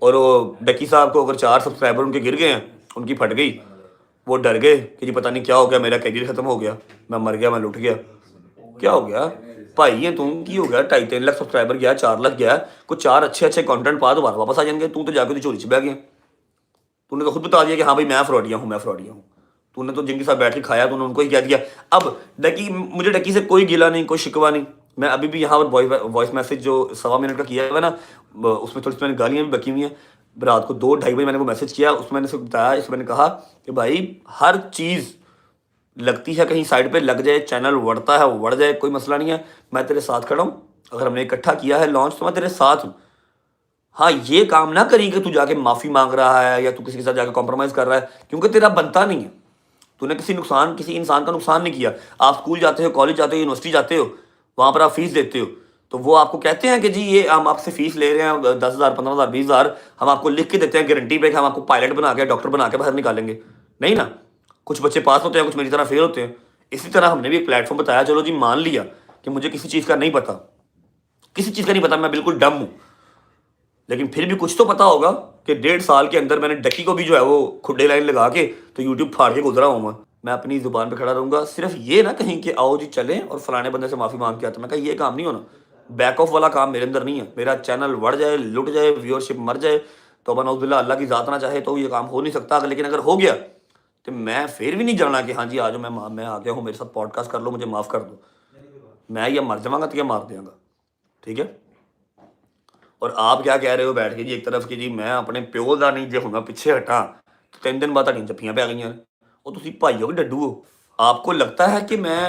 और वो डक्की साहब को अगर 4 सब्सक्राइबर उनके गिर गए हैं, उनकी फट गई, वो डर गए कि जी पता नहीं क्या हो गया, मेरा करियर खत्म हो गया, मैं मर गया, मैं लुट गया। क्या हो गया भाई, है तू की हो गया, 2.5-3 लाख सब्सक्राइबर गया, 4 लाख गया, कुछ 4 अच्छे कंटेंट पा दोबारा वापस आ जाएंगे। तू तो जाके तो चोरी से बह गया, तूने तो खुद बता दिया कि हाँ भाई मैं फ्रॉडिया हूँ, मैं फ्रॉडिया हूँ। तूने तो जिनके साथ बैठ के खाया तूने उनको ही कह दिया। अब डकी, मुझे डकी से कोई गिला नहीं, कोई शिकवा नहीं। मैं अभी भी यहाँ पर वॉइस मैसेज जो 1.25 मिनट का किया है ना, उसमें थोड़ी सी मैंने गालियाँ भी बकी हुई हैं। रात को 2-2:30 बजे मैंने वो मैसेज किया, उसमें मैंने उसको बताया, इसमें मैंने कहा कि भाई हर चीज़ लगती है कहीं साइड पे लग जाए, चैनल बढ़ता है वो बढ़ जाए, कोई मसला नहीं है, मैं तेरे साथ खड़ा हूँ। अगर हमने इकट्ठा किया है लॉन्च तो मैं तेरे साथ हूँ। हाँ, ये काम ना करी कि तू जाके माफ़ी मांग रहा है या तू किसी के साथ जाके कॉम्प्रोमाइज़ कर रहा है, क्योंकि तेरा बनता नहीं है। तूने किसी इंसान का नुकसान नहीं किया। आप स्कूल जाते हो, कॉलेज जाते हो, यूनिवर्सिटी जाते हो, वहाँ पर आप फीस देते हो, तो वो आपको कहते हैं कि जी ये हम आपसे फीस ले रहे हैं 10,000, 15,000, 20,000, हम आपको लिख के देते हैं गारंटी पे कि हम आपको पायलट बना के, डॉक्टर बना के बाहर निकालेंगे। नहीं ना, कुछ बच्चे पास होते हैं, कुछ मेरी तरह फेल होते हैं। इसी तरह हमने भी एक प्लेटफॉर्म बताया, चलो जी मान लिया कि मुझे किसी चीज़ का नहीं पता, किसी चीज़ का नहीं पता, मैं बिल्कुल डम हूँ, लेकिन फिर भी कुछ तो पता होगा कि 1.5 साल के अंदर मैंने डक्की को भी जो है वो खुड्डे लाइन लगा के तो यूट्यूब फाड़ के गुजरा हूँ मैं अपनी ज़ुबान पे खड़ा रहूँगा। सिर्फ ये ना कहीं कि आओ जी चलें और फलाने बंदे से माफ़ी मांग के आते, मैं कहा ये काम नहीं होना, बैक ऑफ वाला काम मेरे अंदर नहीं है। मेरा चैनल बढ़ जाए, लुट जाए, व्यूअरशिप मर जाए, तौबा नौज़ुबिल्लाह, अल्लाह की ज़ात ना चाहे तो ये काम हो नहीं सकता। लेकिन अगर हो गया तो मैं फिर भी नहीं जानना कि हाँ जी आ जाओ, मैं आ गया हूँ, मेरे साथ पॉडकास्ट कर लो, मुझे माफ़ कर दो। मैं या मर जाऊँगा तो या मार देंगा, ठीक है। और आप क्या कह रहे हो बैठ के जी एक तरफ कि जी मैं अपने प्यो का नहीं जो हूँ पिछे हटा, तो 3 दिन बाद ਤੁਹਾਡੀਆਂ ਜੱਫੀਆਂ ਪੈ ਗਈਆਂ ਨੇ। ਉਹ ਤੁਸੀਂ ਭਾਈ हो कि डड्डू हो? आपको लगता है कि मैं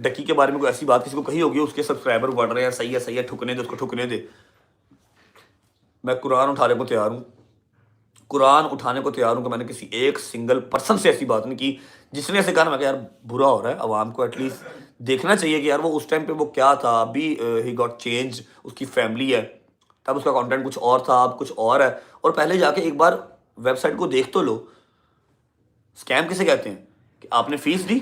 डक्की के बारे में कोई ऐसी बात किसी को कही होगी, उसके सब्सक्राइबर बढ़ रहे हैं, सही है, ठुकने दे उसको, ठुकने दे। मैं कुरान उठाने को तैयार हूँ, कुरान उठाने को तैयार हूँ कि मैंने किसी एक सिंगल पर्सन से ऐसी बात नहीं की जिसने ऐसे कहा ना। मैं कहा यार बुरा हो रहा है, अवाम को एटलीस्ट देखना चाहिए कि यार वो उस टाइम पे वो क्या था। अभी ही गॉट चेंज, उसकी फैमिली है, तब उसका कंटेंट कुछ और था, अब कुछ और है। और पहले जाके एक बार वेबसाइट को देख तो लो। स्कैम किसे कहते हैं कि आपने फीस दी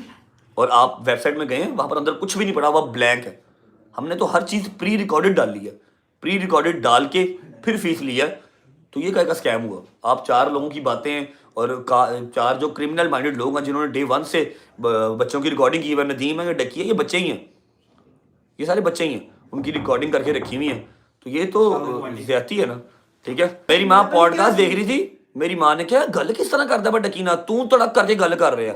और आप वेबसाइट में गए, वहाँ पर अंदर कुछ भी नहीं पड़ा, वह ब्लैंक है। हमने तो हर चीज़ प्री रिकॉर्डेड डाल ली है, प्री रिकॉर्डेड डाल के फिर फीस ली है, तो ये क्या का स्कैम हुआ। आप 4 लोगों की बातें और 4 जो क्रिमिनल माइंडेड लोग हैं जिन्होंने डे 1 से बच्चों की रिकॉर्डिंग की है, नदीम है, डकी है, ये बच्चे ही हैं, ये सारे बच्चे ही हैं, उनकी रिकॉर्डिंग करके रखी हुई है। तो ये तो ज्यादती है ना, ठीक है। मेरी माँ पॉडकास्ट देख रही थी, मेरी माँ ने क्या गल किस तरह करता है डकी ना, तू तड़क करके गल कर रहे हैं,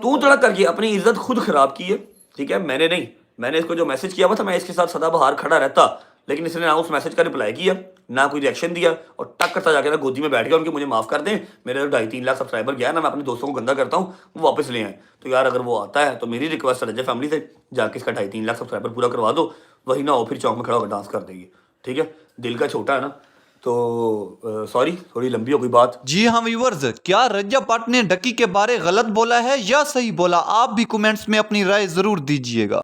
तू तड़क करके अपनी इज्जत खुद खराब की है, ठीक है। मैंने नहीं, मैंने इसको जो मैसेज किया हुआ था, मैं इसके साथ सदाबहार खड़ा रहता, लेकिन इसने ना उस मैसेज का रिप्लाई किया, ना कोई रिएक्शन दिया, और टक करता जाके ना गोदी में बैठ गया उनके, मुझे माफ़ कर दें, मेरे 2.5-3 लाख सब्सक्राइबर गया ना, मैं अपने दोस्तों को गंदा करता हूँ, वो वापस ले आए। तो यार अगर वो आता है तो मेरी रिक्वेस्ट है रजा फैमिली से, जाके इसका 2.5-3 लाख सब्सक्राइबर पूरा करवा दो, वही ना हो फिर चौक में खड़ा होकर डांस कर देगी, ठीक है। दिल का छोटा है ना, तो सॉरी थोड़ी लंबी हो गई बात। जी हाँ व्यूअर्स, क्या रज्जा पाट ने डक्की के बारे गलत बोला है या सही बोला? आप भी कमेंट्स में अपनी राय जरूर दीजिएगा।